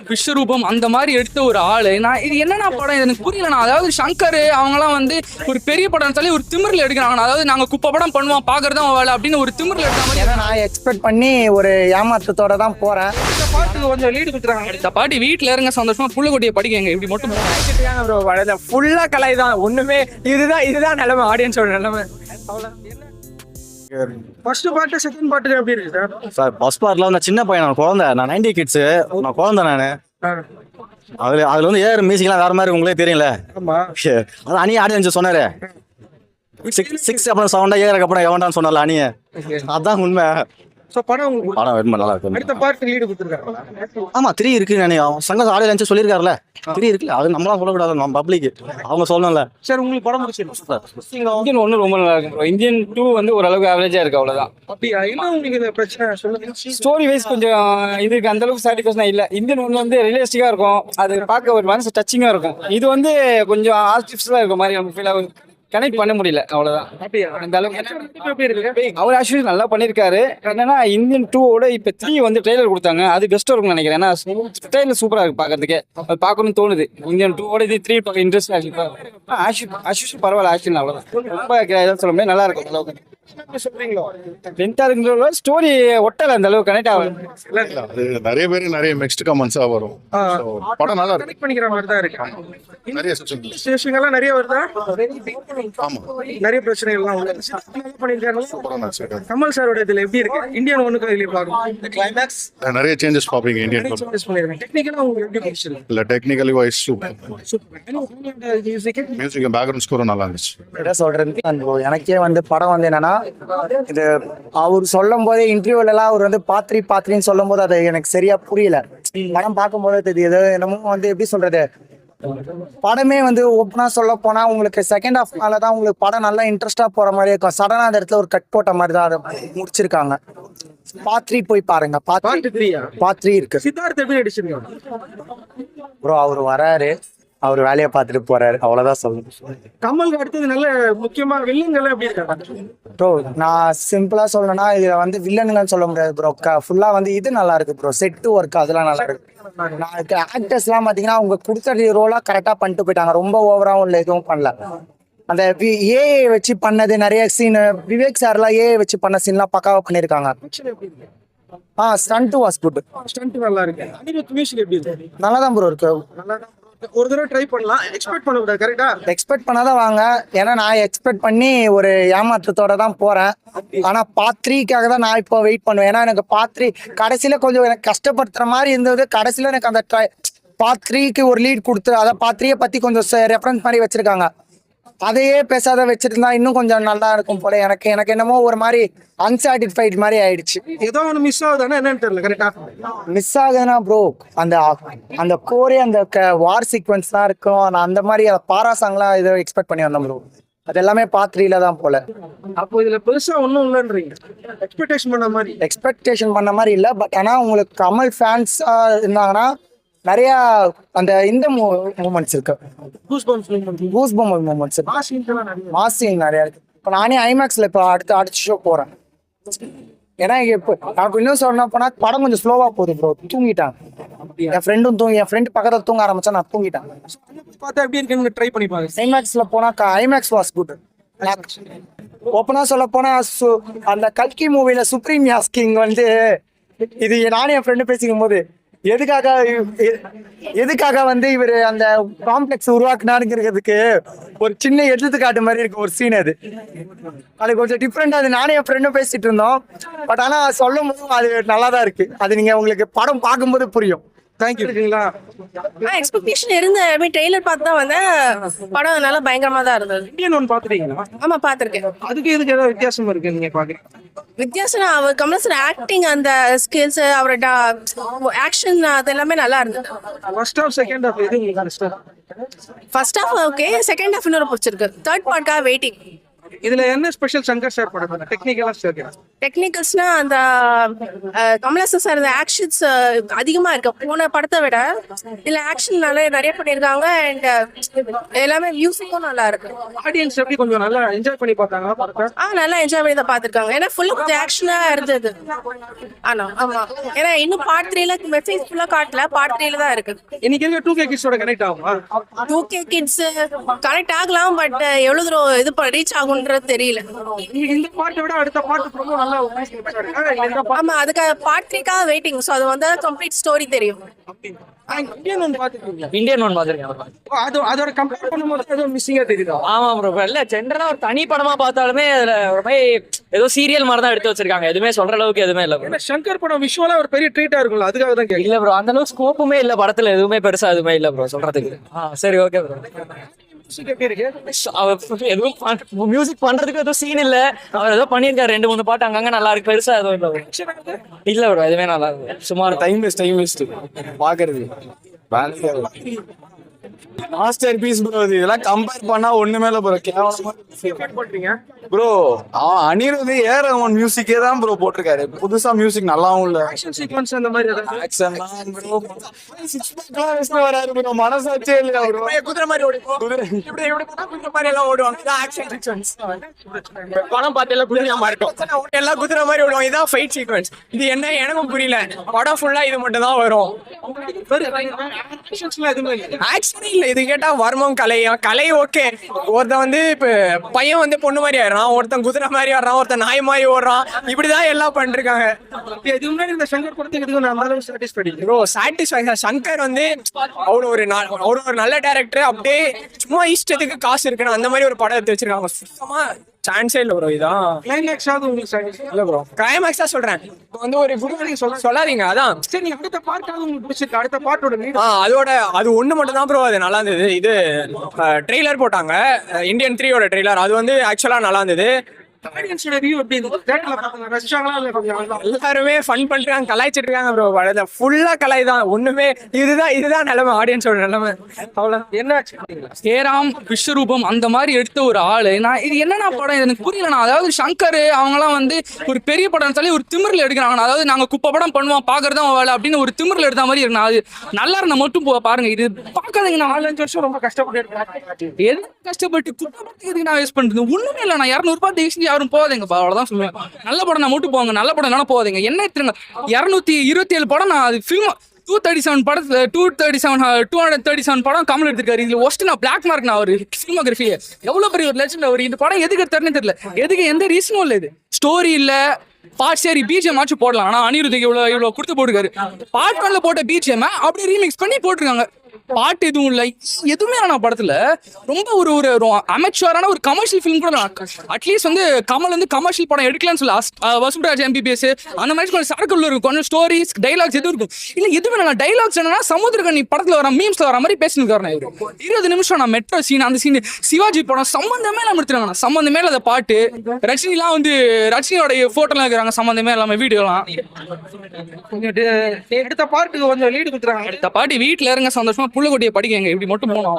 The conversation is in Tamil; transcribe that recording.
விஸ்வரூபம் அந்த மாதிரி எடுத்த ஒரு ஆளு. நான் இது என்னன்னா படம் எனக்கு புரியலண்ணா. அதாவது சங்கர் அவங்கலாம் வந்து ஒரு பெரிய படம் சொல்லி ஒரு திமிரில் எடுக்கிறாங்க. அதாவது நாங்க குப்பை படம் பண்ணுவோம் பாக்குறதா வேலை அப்படின்னு ஒரு திமிரில் எடுத்த மாதிரி. ஏன்னா நான் எக்ஸ்பெக்ட் பண்ணி ஒரு ஏமாற்றத்தோட தான் போறேன். இந்த பாட்டுக்கு கொஞ்சம் லீடு கொடுத்துறாங்க. இந்த பாட்டி வீட்டுல இருங்க சந்தோஷமா புள்ளுக்குட்டியை படிக்கங்க இப்படி மட்டும் ஃபுல்லா கலை தான். ஒண்ணுமே இதுதான் நிலைமை, ஆடியன்ஸோட நிலைமை. ஃபர்ஸ்ட் பார்ட் செகண்ட் பார்ட் எப்படி இருக்கு சார்? சார் ஃபர்ஸ்ட் பார்ட்ல வந்து சின்ன பையன், நான் குழந்தை, நான் 90 கிட்ஸ், நான் குழந்தை நான். அதுல வந்து ஏஆர் மியூசிக்லாம் வேற மாதிரி உங்களே தெரியல. ஆமா அது அணி ஆடியன்ஸ் சொன்னாரு 6 அப்புறம் 7 ஏஆருக்கு அப்புறம் எவன்டான்னு சொன்னால அணிய. அதான் உண்மை. சோ படம் படம் ரொம்ப நல்லா இருக்கு. அடுத்த பார்ட் லீடு கொடுத்துருக்காங்க. ஆமா 3 இருக்கு. நான் சங்க ஆடியன்ஸ் சொல்லியிருக்காருல 3 இருக்குல்ல, அது நம்மளாம் சொல்லக்கூடாது, நம்ம பப்ளிக் அவங்க சொல்லணும்ல. சார் உங்களுக்கு படம் பிடிச்சிருக்கு? இந்தியன் 1 ரொம்ப நல்லா இருக்கு. இந்தியன் 2 வந்து ஓரளவுக்கு ஆவரேஜா இருக்கு, அவ்வளவுதான். அப்படியா? என்ன உங்களுக்கு இந்த பிரச்சனை சொல்லுங்க. ஸ்டோரி வைஸ் கொஞ்சம் இதுக்கு அந்த அளவுக்கு சாட்டிஸ்ஃபேக்ஷனா இல்ல. இந்தியன் 1 வந்து ரியலிஸ்டிக்கா இருக்கும், அது பார்க்க ஒரு மனசு டச்சிங்கா இருக்கும். இது வந்து கொஞ்சம் ஆர்டிஃபிஷியலா இருக்க மாதிரி நம்ம ஃபீல் ஆகும், கனெக்ட் பண்ண முடியல, அவ்வளவுதான். அந்த அளவுக்கு அவர் ஆக்சுவலி நல்லா பண்ணிருக்காரு. என்னன்னா இந்தியன் 2ஓட இப்ப 3 வந்து ட்ரெய்லர் கொடுத்தாங்க, அது பெஸ்டா இருக்கும்னு நினைக்கிறேன். ஏன்னா ட்ரெய்லர் சூப்பரா இருக்கு பாக்குறதுக்கு, அது பார்க்கணும்னு தோணுது. இந்தியன் 2ஓட இது 3 பார்க்க இன்ட்ரெஸ்ட் ஆக்சுவலி பரவாயில்ல. ஆக்சுவலி அவ்வளவுதான், ரொம்ப சொல்ல முடியாது, நல்லா இருக்கும். அளவுக்கு ஸ்டோரி ஒட்டல, அந்த அளவுக்கு கனெக்ட் ஆகும். நிறைய பேர் நிறைய மிக்ஸ்ட் கமெண்ட்ஸா வரும். படம் நல்லா இருக்கு, பண்ணிக்கிற மாதிரி தான் இருக்கு. நிறைய விஷயங்கள்லாம் நிறைய வருதா? ஆமா நிறைய பிரச்சனைகள்லாம் உள்ள பண்ணிருக்காங்க. கமல் சாரோட இதுல எப்படி இருக்கு? இந்தியன் 1க்கு இதுல பாருங்க கிளைமேக்ஸ் நிறைய சேஞ்சஸ் பாப்பீங்க. இந்தியன் டெக்னிக்கலா உங்களுக்கு எப்படி பிடிச்சிருக்கு? இல்ல technically wise super. Music background ஸ்கோரும் நல்லா இருந்துச்சு. என்ன சொல்றது, எனக்கே வந்து படம் வந்து என்னன்னா, இது அவர் சொல்லும் போதே இன்டர்வியூல எல்லாம் அவர் வந்து பாத்திரின்னு சொல்லும் போது அது எனக்கு சரியா புரியல. படம் பார்க்கும்போது தெரியுது என்னமோ வந்து எப்படி சொல்றது, படமே வந்து ஓப்பனா சொல்ல போனா உங்களுக்கு செகண்ட் ஹாஃப்னால தான் உங்களுக்கு படம் நல்லா இன்ட்ரெஸ்டா போற மாதிரி இருக்கும். சடனா அந்த இடத்துல ஒரு கட் போட்ட மாதிரி தான் அதை முடிச்சிருக்காங்க. பாத்ரி போய் பாருங்க. பாத்ரி இருக்கு. சித்தார்த் எப்படி நடிச்சிருக்காங்க ப்ரோ? அவர் வராரு, அவர் வேலையை பார்த்துட்டு போறாரு, அவ்வளவுதான் சொல்லணும். கமலுக்கு அடுத்தது நல்ல முக்கியமா வில்லன்கள் எப்படி இருக்காங்க ப்ரோ? நான் சிம்பிளா சொல்லணும்னா இதுல வந்து வில்லனுங்கன்னு சொல்ல முடியாது ப்ரோ. ஃபுல்லா வந்து இது நல்லா இருக்கு ப்ரோ, செட் ஒர்க் அதெல்லாம் நல்லா இருக்கு. நான் ஆக்டர்ஸ் எல்லாம் பாத்தீங்கன்னா அவங்க கொடுத்த ரோலா கரெக்டா பண்ணிட்டு போயிட்டாங்க, ரொம்ப ஓவராவும் இல்லை, எதுவும் பண்ணல. அந்த ஏஐ வச்சு பண்ணது நிறைய சீன், விவேக் சார் எல்லாம் ஏஐ வச்சு பண்ண சீன்லாம் பக்காவா பண்ணிருக்காங்க. Stunt was good. ஸ்டண்ட் நல்லா இருக்கு. அனிருத் மியூசிக் எப்படி இருக்கு? நல்லா தான் ப்ரோ இருக்கு. ஒரு தடவை ட்ரை பண்ணலாம், எக்ஸ்பெக்ட் பண்ண கூடாது. கரெக்டா எக்ஸ்பெக்ட் பண்ணாதான் வாங்க. ஏன்னா நான் எக்ஸ்பெக்ட் பண்ணி ஒரு ஏமாற்றத்தோட தான் போறேன். ஆனா பாத்ரிக்காக தான் நான் இப்போ வெயிட் பண்ணுவேன். ஏன்னா எனக்கு பாத்ரி கடைசியில கொஞ்சம் எனக்கு கஷ்டப்படுத்துற மாதிரி இருந்தது. கடைசியில எனக்கு அந்த பாத்ரிக்கு ஒரு லீட் கொடுத்து அதை பாத்ரியை பத்தி கொஞ்சம் ரெஃபரன்ஸ் மாதிரி வச்சிருக்காங்க. அதையே பேசாத வச்சிருந்தா இன்னும் கொஞ்சம் நல்லா இருக்கும் போல. எனக்கு என்னமோ ஒரு மாதிரி அன்சாட்டிஸ்ஃபைட் மாதிரி ஆயிடுச்சு. ஏதோ ஒன்று மிஸ் ஆகுதுன்னா என்னன்னு தெரியல. கரெக்டா மிஸ் ஆகுதுன்னா ப்ரோ அந்த கோரே அந்த வார் சீக்வன்ஸ் தான் இருக்கும். நான் அந்த மாதிரி பாராசாங்லாம் ஏதோ எக்ஸ்பெக்ட் பண்ணி வந்தேன் ப்ரோ. அது எல்லாமே பாத்ரியில தான் போல. அப்போ இதுல பெருசா ஒன்றும் இல்லைன்றீங்க? எக்ஸ்பெக்டேஷன் பண்ண மாதிரி இல்லை. பட் ஆனா உங்களுக்கு கமல் ஃபேன்ஸா இருந்தாங்கன்னா நிறைய அந்த இந்த மூமெண்ட்ஸ் இருக்கு, கூஸ் பம்ப் மூமெண்ட்ஸ் இருக்கு, மாசிங் நிறைய இருக்கு. இப்போ நானே ஐமேக்ஸ்ல இப்போ அடுத்த ஷோ போறேன். ஏன்னா இப்போ எனக்கு இன்னும் சொன்ன போனா படம் கொஞ்சம் ஸ்லோவா போகுது ப்ரோ. தூங்கிட்டான் என் ஃப்ரெண்டு பக்கத்துல தூங்க ஆரம்பிச்சா நான் தூங்கிட்டேன். பார்த்தா எப்படி இருக்குன்னு ட்ரை பண்ணி பாருங்க. ஐமேக்ஸ்ல போனா ஐமேக்ஸ் வாஸ் குட். ஓப்பனா சொல்ல போனா அந்த கல்கி மூவில சுப்ரீம் யாஸ்கிங் வந்து இது நானே என் ஃப்ரெண்டு பேசிக்கும் போது எதுக்காக வந்து இவரு அந்த காம்ப்ளெக்ஸ் உருவாக்குனாருங்கிறதுக்கு ஒரு சின்ன எடுத்துக்காட்டு மாதிரி இருக்கு ஒரு சீன். அது கொஞ்சம் டிஃப்ரெண்டா, அது நானே என் ஃப்ரெண்டும் பேசிட்டு இருந்தோம். பட் ஆனா சொல்லும் போதும் அது நல்லா தான் இருக்கு. அது நீங்க உங்களுக்கு படம் பார்க்கும்போது புரியும். தேங்க்யூ. இருக்குங்களா? எக்ஸ்பெக்டேஷன் இருந்த ட்ரெய்லர் பார்த்து தான் வந்தேன். படம் நல்லா பயங்கரமா தான் இருந்தது. இந்தியன் 1 பாத்துட்டீங்களா? ஆமா பாத்திருக்கேன். அதுக்கு இதுக்கு ஏதாவது வித்தியாசம் இருக்கு நீங்க பாக்குறீங்க? வித்தியாசம் அவர் கமல்ஹாசன் ஆக்டிங், அந்த ஸ்கில்ஸ், அவரோட ஆக்ஷன் அது எல்லாமே நல்லா இருந்தது. ஃபர்ஸ்ட் ஹாஃப் செகண்ட் ஹாஃப் எது உங்களுக்கு பெஸ்டா? First half okay, second half இன்னொரு பிடிச்சிருக்கு. தேர்ட் பார்ட்காக வெயிட்டிங். இதுல என்ன ஸ்பெஷல் சங்கர் சார் படம் டெக்னிக்கலா சார்? டெக்னிக்கல்ஸ்னா அந்த கமலஹாசன் சார் இந்த ஆக்ஷன்ஸ் அதிகமா இருக்கு போன படத்தை விட. இதுல ஆக்ஷன் நிறைய பண்ணியிருக்காங்க அண்ட் எல்லாமே மியூசிக்கும் நல்லா இருக்கு. ஆடியன்ஸ் எப்படி கொஞ்சம் நல்லா என்ஜாய் பண்ணி பார்த்தாங்க படத்தை? நல்லா என்ஜாய் பண்ணி தான் பார்த்துருக்காங்க. ஏன்னா ஃபுல்லா கொஞ்சம் ஆக்ஷனா இருந்தது. ஆமா ஏன்னா இன்னும் பார்ட் 3ல மெசேஜ் ஃபுல்லா காட்டல, பார்ட் 3ல தான் இருக்கு. இன்னைக்கு இருக்க 2K கிட்ஸோட கனெக்ட் ஆகுமா? 2K கிட்ஸ் கனெக்ட் ஆகலாம், பட் எவ்வளவு தூரம் இது ரீச் ஆகுன்றது தெரியல. இந்த பாட்டை விட அடுத்த பாட்டு ரொம்ப நல்லா ஆமா, அதுக்கு பார்ட் 3க்காக வெயிட்டிங். ஸோ அது வந்து கம்ப்ளீட் ஸ்டோரி தெரியும். இந்தியன் ஒன்று பார்த்துருக்கீங்க? இந்தியன் ஒன் பாத்திருக்கேன். அதோட கம்பேர் பண்ணும்போது ஏதோ மிஸ்ஸிங்கா தெரியுதா? ஆமா ப்ரோ. இல்ல ஜென்ரலா ஒரு தனி படமா பார்த்தாலுமே அதுல ஒரு மாதிரி ஏதோ சீரியல் மாதிரி தான் எடுத்து வச்சிருக்காங்க. எதுவுமே சொல்ற அளவுக்கு எதுவுமே இல்ல bro. ஏன்னா சங்கர் படம் விஷுவலா ஒரு பெரிய ட்ரீட்டா இருக்கும்ல, அதுக்காக தான் கேட்கல. இல்ல ப்ரோ, அந்த அளவுக்கு ஸ்கோப்புமே இல்ல படத்துல, எதுவுமே பெருசா எதுவுமே இல்ல ப்ரோ சொல்றதுக்கு. சரி ஓகே ப்ரோ. எப்படி இருக்கு? எதுவும் மியூசிக் பண்றதுக்கு எதுவும் சீன் இல்ல. அவர் ஏதோ பண்ணிருக்காரு 2-3 பாட்டு அங்கங்க நல்லா இருக்கு, பெருசா எதுவும் இல்ல bro. இல்ல ப்ரோ, எதுவுமே நல்லா இருக்கு. சுமார் டைம் வேஸ்ட் பாக்குறது மாஸ்டர் பீஸ் ப்ரோ. இதெல்லாம் கம்பேர் பண்ணா ஒண்ணுமே இல்ல ப்ரோ, கேவலமா பண்றீங்க ப்ரோ. அனிருத் ஏஆர் ரஹ்மான் மியூசிக்கே தான் ப்ரோ போட்டிருக்காரு. புதுசா மியூசிக் நல்லாவும் இல்ல. ஆக்ஷன் சீக்வென்ஸ் அந்த மாதிரி ஏதாவது ஆக்ஷன் தான் ப்ரோ. சிக்ஸ் பேக்லாம் வச்சு வராரு ப்ரோ, மனசாச்சே இல்ல ப்ரோ. குதிரை மாதிரி ஓடுவோம். இப்படி போட்டா குதிரை மாதிரி எல்லாம் ஓடுவாங்க. இதான் ஆக்ஷன் சீக்வென்ஸ். படம் பார்த்து எல்லாம் குதிரைமா இருக்கும், எல்லாம் குதிரை மாதிரி ஓடுவாங்க. இதான் ஃபைட் சீக்வென்ஸ். இது என்ன எனக்கும் புரியல. படம் ஃபுல்லா இது மட்டும் தான் வரும். ஆக்ஷன்ஸ்ல எதுவுமே இல்லை. ஆக்ஷன் இல்ல. இது கேட்டா வர்மம் கலை ஓகே. ஒருத்தன் வந்து இப்ப பையன் வந்து பொண்ணு மாதிரி ஆயிடுறான், ஒருத்தன் குதிரை மாதிரி ஆடுறான், ஒருத்தன் நாய் மாதிரி ஓடுறான். இப்படிதான் எல்லாம் பண்ணிருக்காங்க. இது முன்னாடி இந்த சங்கர் படத்துக்கு இதுக்கு நான் நல்லா சாட்டிஸ்ஃபைடு ப்ரோ. சாட்டிஸ்ஃபேக்ஷன். சங்கர் வந்து அவ்வளோ ஒரு நல்ல டைரக்டர். அப்படியே சும்மா இஷ்டத்துக்கு காசு இருக்குன்னு அந்த மாதிரி ஒரு படம் எடுத்து வச்சிருக்காங்க. சுத்தமா சான்ஸே இல்ல ப்ரோ. இதான் கிளைமேக்ஸ் ஆகுது உங்களுக்கு சாட்டிஸ்ஃபை இல்ல ப்ரோ. கிளைமேக்ஸா சொல்றேன். இப்போ வந்து ஒரு குரு சொல்லாதீங்க. அதான் சரி, நீங்க அடுத்த பார்ட்டாவது உங்களுக்கு பிடிச்சிருக்கு? அடுத்த பார்ட்டோட நீட் அதோட அது ஒண்ணு மட்டும் தான் ப்ரோ அது நல்லா இருந்தது. இது ட்ரெய்லர் போட்டாங்க, இந்தியன் 3யோட ட்ரெய்லர். அது வந்து ஆக்சுவலா நல்லா இருந்தது. ஆடியன்ஸோட ரிவ்யூ எப்படி இருந்தது? தியேட்டர்ல பார்த்தாங்க, ரசிச்சாங்களா இல்ல கொஞ்சம் எல்லாருமே ஃபன் பண்ணிருக்காங்க, கலாய்ச்சிட்டு இருக்காங்க ப்ரோ. படத்தை ஃபுல்லா கலாய் தான். ஒண்ணுமே இதுதான் நிலைமை, ஆடியன்ஸோட நிலைமை. அவ்வளவு என்ன ஆச்சு? ஹேராம் விஸ்வரூபம் அந்த மாதிரி எடுத்த ஒரு ஆளு. நான் இது என்னன்னா படம் எனக்கு புரியலண்ணா. அதாவது சங்கர் அவங்கலாம் வந்து ஒரு பெரிய படம் சொல்லி ஒரு திமிரில் எடுக்கிறாங்க. அதாவது நாங்க குப்பை படம் பண்ணுவோம், பாக்குறதா வேலை அப்படின்னு ஒரு திமிரில் எடுத்த மாதிரி இருக்குண்ணா. அது நல்லா இருந்தா மட்டும் பாருங்க. இது பார்க்காதீங்கண்ணா. 4-5 வருஷம் ரொம்ப கஷ்டப்பட்டு எது கஷ்டப்பட்டு குப்பை படத்துக்கு எதுக்கு நான் வேஸ்ட் பண்றது? ஒண்ணுமே இல்லைண்ணா. 200 ரூபாய் தேய்ச்சி யாரும் போகாதீங்க, அவ்வளவுதான் சொல்லுவேன். நல்ல படம் நான் மட்டும் போங்க, நல்ல படம் இல்லைன்னா போகாதீங்க. என்ன எடுத்துருங்க 227 படம். நான் அது ஃபில்ம் 237 படத்துல 237 படம் கமல் எடுத்திருக்காரு. இதுல ஒஸ்ட் நான் பிளாக் மார்க். நான் ஒரு சினிமாகிராஃபி எவ்வளவு பெரிய ஒரு லெஜெண்ட். அவர் இந்த படம் எதுக்கு எடுத்தாருன்னு தெரியல. எதுக்கு எந்த ரீசனும் இல்லை. இது ஸ்டோரி இல்ல, பாட் சரி பிஜிஎம் ஆச்சு போடலாம். ஆனா அனிருத்துக்கு இவ்வளவு கொடுத்து போட்டுருக்காரு. பார்ட் 1ல போட்ட பிஜிஎம் அப்படியே ரீமிக்ஸ் பண்ணி போட்டிருக்காங்க. பாட்டு எதுவும் இல்லை, எதுவுமே நான் படத்துல ரொம்ப ஒரு அமெச்சுவரான ஒரு கமர்ஷியல் ஃபிலிம் கூட. அட்லீஸ்ட் வந்து கமல் வந்து கமர்ஷியல் படம் எடுக்கலாம்னு சொல்ல வசுப்ராஜ் MBBS அந்த மாதிரி கொஞ்சம் சரக்குள்ள இருக்கும், கொஞ்சம் ஸ்டோரிஸ் டைலாக்ஸ் எதுவும் இருக்கும். இல்ல எதுவுமே நான் டைலாக்ஸ் என்னன்னா சமுத்திரகனி படத்துல வர மீம்ஸ்ல வர மாதிரி பேசினுக்காரன். 20 நிமிஷம் நான் மெட்ரோ சீன், அந்த சீன் சிவாஜி படம் சம்பந்தமே இல்லாம எடுத்துருக்காங்க. சம்பந்தமே இல்லாத பாட்டு. ரஜினிலாம் வந்து ரஜினியோட போட்டோலாம் இருக்கிறாங்க, சம்பந்தமே இல்லாம வீடியோலாம். எடுத்த பார்ட்டுக்கு கொஞ்சம் லீடு கொடுத்துறாங்க. அடுத்த பாட்டி வீட்டுல இருங்க சந்தோஷமா புள்ளக்குட்டியை படிக்கங்க, இப்படி மட்டும் போனோம்.